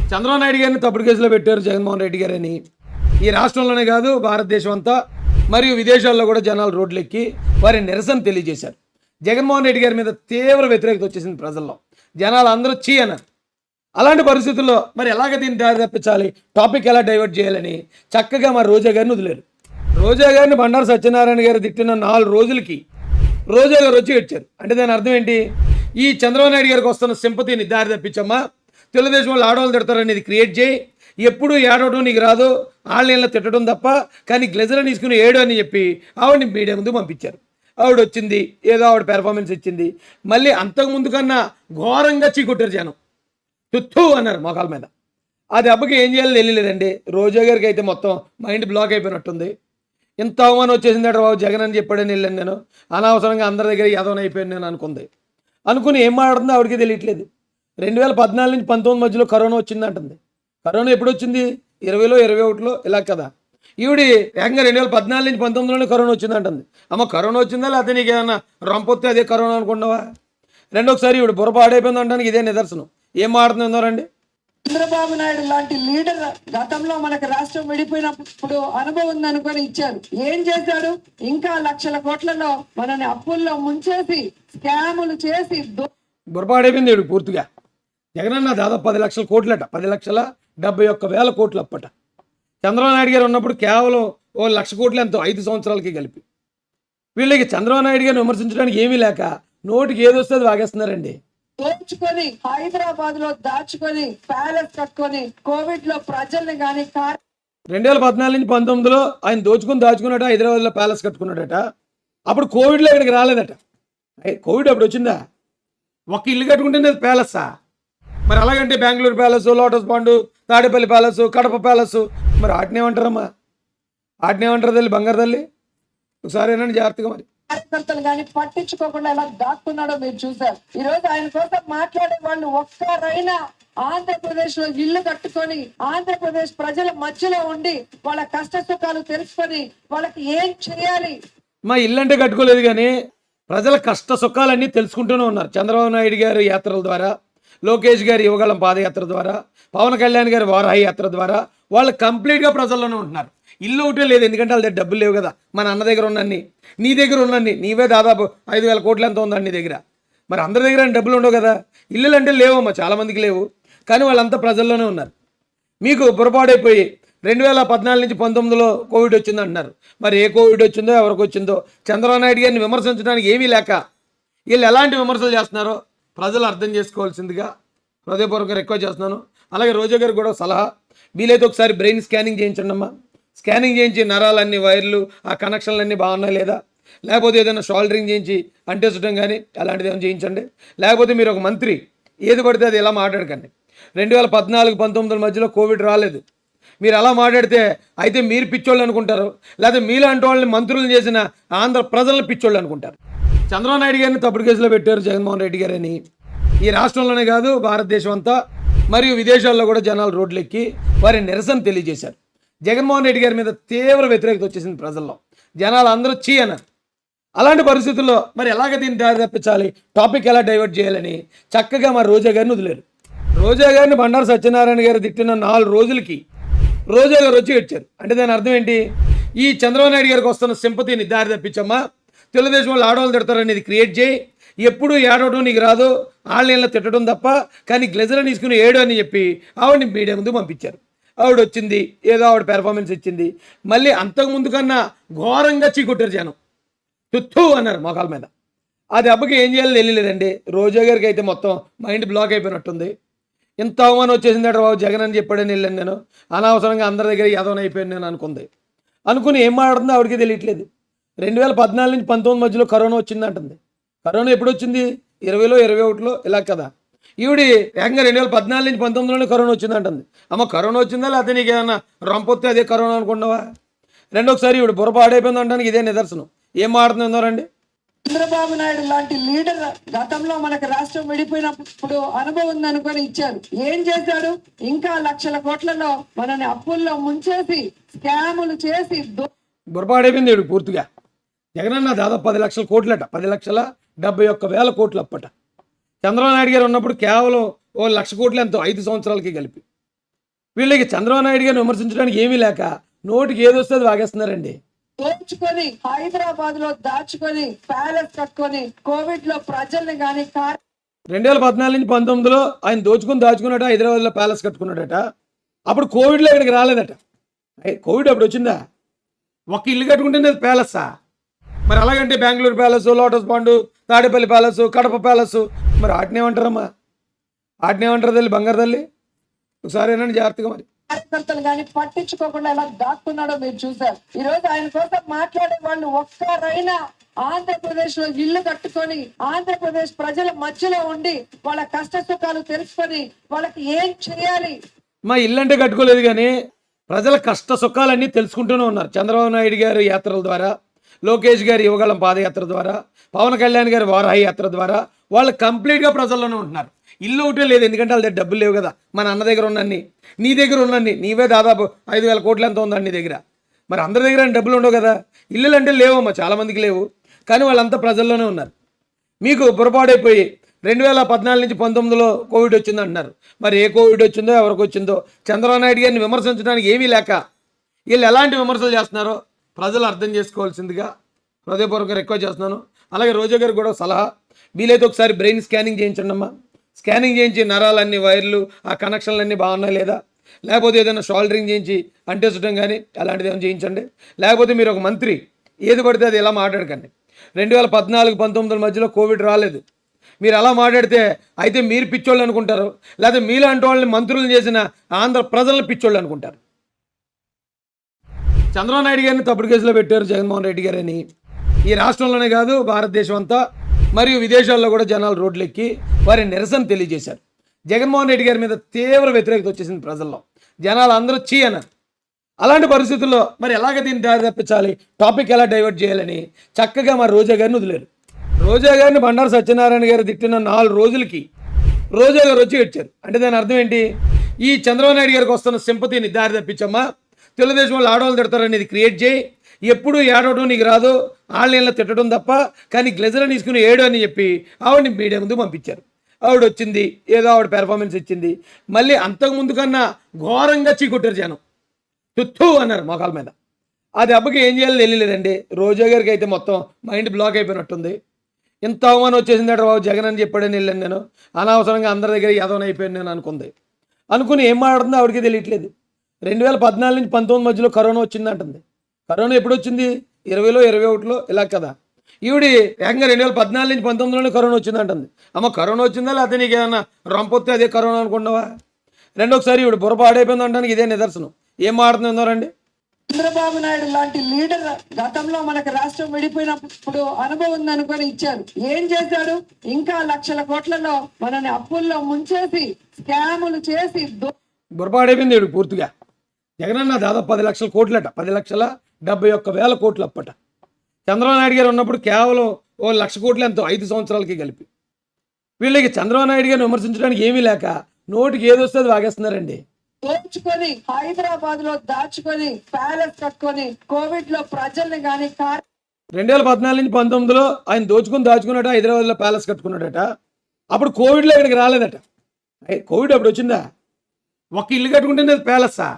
చంద్రబాబు నాయుడు గారిని తప్పుడు కేసులో పెట్టారు జగన్మోహన్ రెడ్డి గారని. ఈ రాష్ట్రంలోనే కాదు భారతదేశం అంతా మరియు విదేశాల్లో కూడా జనాలు రోడ్లెక్కి వారి నిరసన తెలియజేశారు. జగన్మోహన్ రెడ్డి గారి మీద తీవ్ర వ్యతిరేకత వచ్చేసింది ప్రజల్లో. జనాలు అందరూ చీ అన్నారు. అలాంటి పరిస్థితుల్లో మరి ఎలాగ దీన్ని దారి తప్పించాలి, టాపిక్ ఎలా డైవర్ట్ చేయాలని చక్కగా మా రోజా గారిని వదిలేరు. రోజా గారిని బండారు సత్యనారాయణ గారు తిట్టిన 4 రోజులకి రోజా గారు వచ్చి ఇచ్చారు. అంటే దాని అర్థం ఏంటి? ఈ చంద్రబాబు నాయుడు గారికి వస్తున్న సింపతిని దారి తప్పించమ్మా, తెలుగుదేశం వాళ్ళు ఆడవాళ్ళు తిడతారనేది క్రియేట్ చేయి, ఎప్పుడు ఏడవడం నీకు రాదు, ఆళ్ళ తిట్టడం తప్ప, కానీ గ్లెజర్ తీసుకుని ఏడు అని చెప్పి ఆవిడని మీడియా ముందు పంపించారు. ఆవిడ వచ్చింది, ఏదో ఆవిడ పెర్ఫార్మెన్స్ ఇచ్చింది. మళ్ళీ అంతకుముందు కన్నా ఘోరంగా చీకొట్టారు జనం, తుత్తు అన్నారు మొఖాల మీద. ఆ దెబ్బకి ఏం చేయాలో తెలియలేదండి. రోజా గారికి అయితే మొత్తం మైండ్ బ్లాక్ అయిపోయినట్టుంది. ఇంత అవమానం వచ్చేసిందట బాబు జగన్ అని చెప్పాడని వెళ్ళాను నేను. అనవసరంగా అందరి దగ్గర యాదవన్ అయిపోయాను నేను అనుకుని ఏం మాట్లాడుతుందో ఆవిడకి తెలియట్లేదు. 2014 నుంచి 19 మధ్యలో కరోనా వచ్చింది అంటుంది. కరోనా ఎప్పుడు వచ్చింది? 20లో 21లో ఇలా కదా. ఈవిడి ఏకంగా 2014 నుంచి 19లోనే కరోనా వచ్చింది అంటుంది. అమ్మ కరోనా వచ్చిందా లేకపోతే నీకు ఏమన్నా రొంపొత్తే అదే కరోనా అనుకున్నావా? రెండోసారి ఈవిడ బుర్ర పాడైపోయింది అంటానికి ఇదే నిదర్శనం. ఏం మాట్లాడుతున్నారండి? చంద్రబాబు నాయుడు లాంటి లీడర్ గతంలో మనకు రాష్ట్రం విడిపోయినప్పుడు అనుభవం ఉందనుకొని ఇచ్చారు. ఏం చేశాడు? ఇంకా లక్షల కోట్లలో మనని అప్పుల్లో ముంచేసి స్కాములు చేసి బుర్రపాడైపోయింది ఈవిడ పూర్తిగా. జగనన్న దాదాపు 10 లక్షల కోట్లట, 10,71,000 కోట్లు అప్పట. చంద్రబాబు నాయుడు గారు ఉన్నప్పుడు కేవలం 1,00,000 కోట్లు ఎంతో 5 సంవత్సరాలకి కలిపి. వీళ్ళకి చంద్రబాబు నాయుడు గారిని విమర్శించడానికి ఏమీ లేక నోటికి ఏదొస్తే అది వాగేస్తున్నారండి. దోచుకొని హైదరాబాద్ లో దాచుకొని ప్యాలెస్ కట్టుకొని కోవిడ్ లో ప్రజల్ని కానీ 2014 నుంచి 19లో ఆయన దాచుకున్నాడట, హైదరాబాద్లో ప్యాలెస్ కట్టుకున్నాడట. అప్పుడు కోవిడ్లో ఇక్కడికి రాలేదట. కోవిడ్ అప్పుడు వచ్చిందా? ఒక ఇల్లు కట్టుకుంటేనే ప్యాలెస్సా? మరి అలాగంటే Bengaluru palace, lotus Pandu, Tadepalli palace, Kadapa palace, మరి ఆటనేమంటారమ్మా? ఆటనేమంటారు తల్లి, బంగారు తల్లి? ఒకసారి ఏనండి జాగ్రత్తగా. మరి కార్యకర్తలు కానీ పట్టించుకోకుండా ఎలా దాక్కున్నాడో మీరు చూసారు. ఈ రోజు ఆయన కోసం మాట్లాడే వాళ్ళు ఒక్కరైనా ఆంధ్రప్రదేశ్ లో ఇల్లు కట్టుకొని ఆంధ్రప్రదేశ్ ప్రజల మధ్యలో ఉండి వాళ్ళ కష్ట సుఖాలు తెలుసుకొని వాళ్ళకి ఏం చేయాలి. మా ఇల్లు అంటే కట్టుకోలేదు కానీ ప్రజల కష్ట సుఖాలన్నీ తెలుసుకుంటూనే ఉన్నారు. చంద్రబాబు నాయుడు గారి యాత్రల ద్వారా, లోకేష్ గారి యువగలం పాదయాత్ర ద్వారా, పవన్ కళ్యాణ్ గారి వారాహి యాత్ర ద్వారా వాళ్ళు కంప్లీట్గా ప్రజల్లోనే ఉంటున్నారు. ఇల్లు ఒకటే లేదు, ఎందుకంటే వాళ్ళ దగ్గర డబ్బులు లేవు కదా. మన అన్న దగ్గర ఉన్నన్ని, నీ దగ్గర ఉన్నన్ని, నీవే దాదాపు 5,000 కోట్లు ఎంత ఉందండి నీ దగ్గర. మరి అందరి దగ్గర డబ్బులు ఉండవు కదా. ఇల్లులు అంటే లేవమ్మా, చాలామందికి లేవు, కానీ వాళ్ళంతా ప్రజల్లోనే ఉన్నారు. మీకు పొరపాడైపోయి 2014 నుంచి 19లో కోవిడ్ వచ్చింది అంటున్నారు. మరి ఏ కోవిడ్ వచ్చిందో, ఎవరికి వచ్చిందో, చంద్రబాబు నాయుడు గారిని విమర్శించడానికి ఏమీ లేక వీళ్ళు ఎలాంటి విమర్శలు చేస్తున్నారో ప్రజలు అర్థం చేసుకోవాల్సిందిగా హృదయపూర్వకంగా రిక్వెస్ట్ చేస్తున్నాను. అలాగే రోజా గారికి కూడా సలహా, వీలైతే ఒకసారి బ్రెయిన్ స్కానింగ్ చేయించండి అమ్మా. స్కానింగ్ చేయించి నరాలన్నీ, వైర్లు, ఆ కనెక్షన్లన్నీ బాగున్నాయి లేదా, లేకపోతే ఏదైనా షోల్డరింగ్ చేయించి అంటేసడం కానీ అలాంటిది ఏమైనా చేయించండి. లేకపోతే మీరు ఒక మంత్రి ఏది పడితే అది ఎలా మాట్లాడకండి. 2014-19 మధ్యలో కోవిడ్ రాలేదు. మీరు అలా మాట్లాడితే అయితే మీరు పిచ్చోళ్ళు అనుకుంటారు, లేదా మీలాంటి వాళ్ళని మంత్రులను చేసిన ఆంధ్ర ప్రజలను పిచ్చోళ్ళు అనుకుంటారు. చంద్రబాబు నాయుడు గారిని తప్పుడు కేసులో పెట్టారు జగన్మోహన్ రెడ్డి గారని. ఈ రాష్ట్రంలోనే కాదు భారతదేశం అంతా మరియు విదేశాల్లో కూడా జనాలు రోడ్లెక్కి వారి నిరసన తెలియజేశారు. జగన్మోహన్ రెడ్డి గారి మీద తీవ్ర వ్యతిరేకత వచ్చేసింది ప్రజల్లో. జనాలు అందరూ చీ అన్నారు. అలాంటి పరిస్థితుల్లో మరి ఎలాగ దీన్ని దారి తప్పించాలి, టాపిక్ ఎలా డైవర్ట్ చేయాలని చక్కగా మా రోజా గారిని వదిలేరు. రోజా గారిని బండారు సత్యనారాయణ గారు తిట్టిన 4 రోజులకి రోజా గారు వచ్చి ఇచ్చారు. అంటే దాని అర్థం ఏంటి? ఈ చంద్రబాబు నాయుడు గారికి వస్తున్న సింపతిని దారి తప్పించమ్మా, తెలుగుదేశం వాళ్ళు ఆడవాళ్ళు తిడతారనేది క్రియేట్ చేయి, ఎప్పుడు ఏడవడం నీకు రాదు, ఆళ్ళ తిట్టడం తప్ప, కానీ గ్లెజర్ తీసుకుని ఏడు అని చెప్పి ఆవిడని మీడియా ముందు పంపించారు. ఆవిడ వచ్చింది, ఏదో ఆవిడ పెర్ఫార్మెన్స్ ఇచ్చింది. మళ్ళీ అంతకుముందు కన్నా ఘోరంగా చీకొట్టారు జనం, తుత్తు అన్నారు మొఖాల మీద. ఆ దెబ్బకి ఏం చేయాలో తెలియలేదండి. రోజా గారికి అయితే మొత్తం మైండ్ బ్లాక్ అయిపోయినట్టుంది. ఇంత అవమానం వచ్చేసిందట బాబు జగన్ అని చెప్పాడని వెళ్ళాను నేను. అనవసరంగా అందరి దగ్గర యాదవన్ అయిపోయాను నేను అనుకుని ఏం మాట్లాడుతుందో ఆవిడకి తెలియట్లేదు. 2014 నుంచి 19 మధ్యలో కరోనా వచ్చింది అంటుంది. కరోనా ఎప్పుడు వచ్చింది? 20లో 21లో ఇలా కదా. ఈవిడి ఏకంగా 2014 నుంచి 19లోనే కరోనా వచ్చింది అంటుంది. అమ్మ కరోనా వచ్చిందా లేకపోతే నీకు ఏమన్నా రొంపొత్తే అదే కరోనా అనుకున్నావా? రెండోసారి ఈవిడ బుర్ర పాడైపోయింది అంటానికి ఇదే నిదర్శనం. ఏం మాట్లాడుతున్నారండి? చంద్రబాబు నాయుడు లాంటి లీడర్ గతంలో మనకు రాష్ట్రం విడిపోయినప్పుడు అనుభవం ఉందనుకొని ఇచ్చారు. ఏం చేశాడు? ఇంకా లక్షల కోట్లలో మనని అప్పుల్లో ముంచేసి స్కాములు చేసి బుర్రపాడైపోయింది ఈవిడ పూర్తిగా. జగనన్న దాదాపు 10 లక్షల కోట్లట, 10,71,000 కోట్లు అప్పట. చంద్రబాబు నాయుడు గారు ఉన్నప్పుడు కేవలం 1,00,000 కోట్లు ఎంతో 5 సంవత్సరాలకి కలిపి. వీళ్ళకి చంద్రబాబు నాయుడు గారిని విమర్శించడానికి ఏమీ లేక నోటికి ఏది వస్తే అది వాగేస్తున్నారండి. దోచుకొని హైదరాబాద్ లో దాచుకొని ప్యాలెస్ కట్టుకొని కోవిడ్ లో ప్రజల్ని కానీ 2014 నుంచి 19లో ఆయన దాచుకున్నాడట, హైదరాబాద్లో ప్యాలెస్ కట్టుకున్నాడట. అప్పుడు కోవిడ్లో ఇక్కడికి రాలేదట. కోవిడ్ అప్పుడు వచ్చిందా? ఒక్క ఇల్లు కట్టుకుంటేనే అది ప్యాలెస్సా? మరి అలాగంటే Bengaluru palace, lotus Pandu, Tadepalli palace, Kadapa palace, మరి ఆటనేమంటారమ్మా? ఆటనేమంటారు తల్లి, బంగారు తల్లి? ఒకసారి ఏనండి జాగ్రత్తగా. మరి కార్యకర్తలు కానీ పట్టించుకోకుండా ఎలా దాక్కున్నాడో మీరు చూసారు. ఈ రోజు ఆయన కోసం మాట్లాడే వాళ్ళు ఒక్కరైనా ఆంధ్రప్రదేశ్ లో ఇల్లు కట్టుకొని ఆంధ్రప్రదేశ్ ప్రజల మధ్యలో ఉండి వాళ్ళ కష్ట సుఖాలు తెలుసుకొని వాళ్ళకి ఏం చేయాలి. మా ఇల్లు అంటే కట్టుకోలేదు కానీ ప్రజల కష్ట సుఖాలన్నీ తెలుసుకుంటూనే ఉన్నారు. చంద్రబాబు నాయుడు గారి యాత్రల ద్వారా, లోకేష్ గారి యువగళం పాదయాత్ర ద్వారా, పవన్ కళ్యాణ్ గారి వారాహి యాత్ర ద్వారా వాళ్ళు కంప్లీట్గా ప్రజల్లోనే ఉంటున్నారు. ఇల్లు ఒకటే లేదు, ఎందుకంటే వాళ్ళ దగ్గర డబ్బులు లేవు కదా. మన అన్న దగ్గర ఉన్నన్ని, నీ దగ్గర ఉన్నన్ని, నీవే దాదాపు 5,000 కోట్లు ఎంత ఉందండి నీ దగ్గర. మరి అందరి దగ్గర డబ్బులు ఉండవు కదా. ఇల్లులు అంటే లేవమ్మా, చాలామందికి లేవు, కానీ వాళ్ళంతా ప్రజల్లోనే ఉన్నారు. మీకు పొరపాటైపోయి 2014 నుంచి 19లో కోవిడ్ వచ్చింది అంటున్నారు. మరి ఏ కోవిడ్ వచ్చిందో, ఎవరికి వచ్చిందో, చంద్రబాబు నాయుడు గారిని విమర్శించడానికి ఏమీ లేక వీళ్ళు ఎలాంటి విమర్శలు చేస్తున్నారో ప్రజలు అర్థం చేసుకోవాల్సిందిగా హృదయపూర్వకంగా రిక్వెస్ట్ చేస్తున్నాను. అలాగే రోజా గారికి కూడా సలహా, వీలైతే ఒకసారి బ్రెయిన్ స్కానింగ్ చేయించండి అమ్మా. స్కానింగ్ చేయించి నరాలన్నీ, వైర్లు, ఆ కనెక్షన్లన్నీ బాగున్నాయి లేదా, లేకపోతే ఏదైనా షోల్డరింగ్ చేయించి అంటేసడం కానీ అలాంటిది ఏమైనా చేయించండి. లేకపోతే మీరు ఒక మంత్రి ఏది పడితే అది ఎలా మాట్లాడకండి. 2014-19 మధ్యలో కోవిడ్ రాలేదు. మీరు అలా మాట్లాడితే అయితే మీరు పిచ్చోళ్ళు అనుకుంటారు, లేదా మీలాంటి వాళ్ళని మంత్రులను చేసిన ఆంధ్ర ప్రజలను పిచ్చోళ్ళు అనుకుంటారు. చంద్రబాబు నాయుడు గారిని తప్పుడు కేసులో పెట్టారు జగన్మోహన్ రెడ్డి గారని. ఈ రాష్ట్రంలోనే కాదు, భారతదేశం అంతా మరియు విదేశాల్లో కూడా జనాలు రోడ్లెక్కి వారి నిరసన తెలియజేశారు. జగన్మోహన్ రెడ్డి గారి మీద తీవ్ర వ్యతిరేకత వచ్చేసింది ప్రజల్లో. జనాలు అందరూ చీ అన్నారు. అలాంటి పరిస్థితుల్లో మరి ఎలాగ దీన్ని దారి తప్పించాలి, టాపిక్ ఎలా డైవర్ట్ చేయాలని చక్కగా మరి రోజా గారిని వదిలేరు. రోజా గారిని బండారు సత్యనారాయణ గారు తిట్టిన 4 రోజులకి రోజా గారు వచ్చి వచ్చారు. అంటే దాని అర్థం ఏంటి? ఈ చంద్రబాబు నాయుడు గారికి వస్తున్న సింపతిని దారి తప్పించమ్మా, తెలుగుదేశం వాళ్ళు ఆడవాళ్ళు తిడతారనేది క్రియేట్ చేయి, ఎప్పుడు ఏడవడం నీకు రాదు, ఆన్లైన్లో తిట్టడం తప్ప, కానీ గ్లెజర్ తీసుకుని ఏడు అని చెప్పి ఆవిడని మీడియా ముందు పంపించారు. ఆవిడ వచ్చింది, ఏదో ఆవిడ పెర్ఫార్మెన్స్ ఇచ్చింది. మళ్ళీ అంతకుముందు కన్నా ఘోరంగా చీకొట్టారు జనం, తుత్తు అన్నారు మొఖాల మీద. ఆ దెబ్బకి ఏం చేయాలో తెలియలేదండి. రోజా గారికి అయితే మొత్తం మైండ్ బ్లాక్ అయిపోయినట్టుంది. ఇంత అవమానం వచ్చేసిందట బాబు జగన్ అని చెప్పాడని వెళ్ళాను నేను. అనవసరంగా అందరి దగ్గర యదవని అయిపోయాను నేను అనుకుని ఏం మాట్లాడుతుందో ఆవిడకి తెలియట్లేదు. 2014 నుంచి 19 మధ్యలో కరోనా వచ్చిందంటుంది. కరోనా ఎప్పుడు వచ్చింది? 20లో 21లో ఇలా కదా. ఈవిడి ఏకంగా 2014 నుంచి 19లోనే కరోనా వచ్చిందంటుంది. అమ్మ కరోనా వచ్చిందా, లేకపోతే నీకు ఏమన్నా రొంపొస్తే అదే కరోనా అనుకున్నావా? రెండోసారి ఈవిడ బుర్ర పాడైపోయింది అంటానికి ఇదే నిదర్శనం. ఏం మాట్లాడుతున్నారండి? చంద్రబాబు నాయుడు లాంటి లీడర్ గతంలో మనకు రాష్ట్రం విడిపోయినప్పుడు అనుభవం ఉందనుకొని ఇచ్చారు. ఏం చేశాడు? ఇంకా లక్షల కోట్లలో మనని అప్పుల్లో ముంచేసి స్కాములు చేసి బుర్రపాడైపోయింది ఈవిడ పూర్తిగా. జగనన్న దాదాపు 10 లక్షల కోట్లట, 10,71,000 కోట్లు అప్పట. చంద్రబాబు నాయుడు గారు ఉన్నప్పుడు కేవలం 1,00,000 కోట్లు ఎంతో 5 సంవత్సరాలకి కలిపి. వీళ్ళకి చంద్రబాబు నాయుడు గారిని విమర్శించడానికి ఏమీ లేక నోటికి ఏది వస్తే అది వాగేస్తున్నారండి. దోచుకొని హైదరాబాద్ లో దాచుకొని ప్యాలెస్ కట్టుకొని కోవిడ్ లో ప్రజల్ని కానీ 2014 నుంచి 19లో ఆయన దాచుకున్నాడట, హైదరాబాద్లో ప్యాలెస్ కట్టుకున్నాడట. అప్పుడు కోవిడ్లో ఇక్కడికి రాలేదట. కోవిడ్ అప్పుడు వచ్చిందా? ఒక్క ఇల్లు కట్టుకుంటేనే అది ప్యాలెస్సా?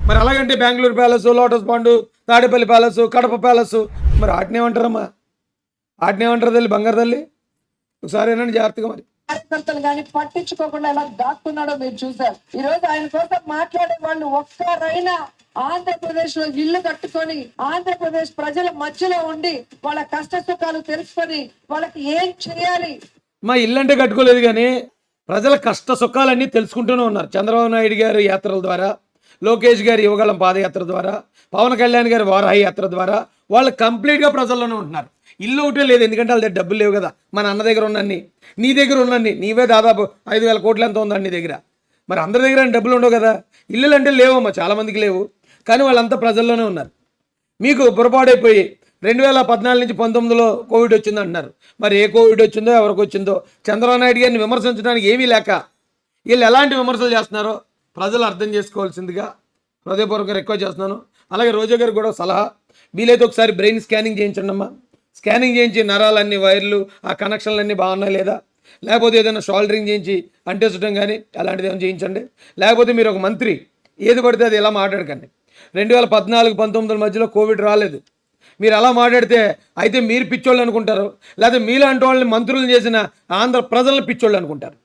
మరి అలాగంటే Bengaluru palace, lotus Pandu, Tadepalli palace, Kadapa palace, మరి ఆటనేమంటారమ్మా? ఆటనేమంటారు తల్లి, బంగారు తల్లి? ఒకసారి ఏనండి జాగ్రత్తగా. మరి కార్యకర్తలు కానీ పట్టించుకోకుండా ఎలా దాక్కున్నాడో మీరు చూసారు. ఈ రోజు ఆయన కోసం మాట్లాడే వాళ్ళు ఒక్కరైనా ఆంధ్రప్రదేశ్ లో ఇల్లు కట్టుకొని ఆంధ్రప్రదేశ్ ప్రజల మధ్యలో ఉండి వాళ్ళ కష్ట సుఖాలు తెలుసుకొని వాళ్ళకి ఏం చేయాలి. మా ఇల్లు అంటే కట్టుకోలేదు కానీ ప్రజల కష్ట సుఖాలన్నీ తెలుసుకుంటూనే ఉన్నారు. చంద్రబాబు నాయుడు గారి యాత్రల ద్వారా, లోకేష్ గారి యువగళం పాదయాత్ర ద్వారా, పవన్ కళ్యాణ్ గారి వారాహి యాత్ర ద్వారా వాళ్ళు కంప్లీట్గా ప్రజల్లోనే ఉంటున్నారు. ఇల్లు ఒకటే లేదు, ఎందుకంటే వాళ్ళ దగ్గర డబ్బులు లేవు కదా. మన అన్న దగ్గర ఉన్నన్ని, నీ దగ్గర ఉన్నన్ని, నీవే దాదాపు 5,000 కోట్లు ఎంత ఉందండి నీ దగ్గర. మరి అందరి దగ్గర డబ్బులు ఉండవు కదా. ఇల్లులు అంటే లేవమ్మా, చాలామందికి లేవు, కానీ వాళ్ళంతా ప్రజల్లోనే ఉన్నారు. మీకు పొరపాటైపోయి 2014 నుంచి 19లో కోవిడ్ వచ్చింది అంటున్నారు. మరి ఏ కోవిడ్ వచ్చిందో, ఎవరికి వచ్చిందో, చంద్రబాబు నాయుడు గారిని విమర్శించడానికి ఏమీ లేక వీళ్ళు ఎలాంటి విమర్శలు చేస్తున్నారో ప్రజలు అర్థం చేసుకోవాల్సిందిగా హృదయపూర్వకంగా రిక్వెస్ట్ చేస్తున్నాను. అలాగే రోజా గారికి కూడా సలహా, వీలైతే ఒకసారి బ్రెయిన్ స్కానింగ్ చేయించండి అమ్మా. స్కానింగ్ చేయించి నరాలన్నీ, వైర్లు, ఆ కనెక్షన్లన్నీ బాగున్నాయి లేదా, లేకపోతే ఏదైనా షోల్డరింగ్ చేయించి అంటేసడం కానీ అలాంటిది ఏమైనా చేయించండి. లేకపోతే మీరు ఒక మంత్రి ఏది పడితే అది ఇలా మాట్లాడకండి. 2014-19 మధ్యలో కోవిడ్ రాలేదు. మీరు అలా మాట్లాడితే అయితే మీరు పిచ్చోళ్ళు అనుకుంటారు, లేకపోతే మీలాంటి వాళ్ళని మంత్రులను చేసిన ఆంధ్ర ప్రజలను పిచ్చోళ్ళు అనుకుంటారు.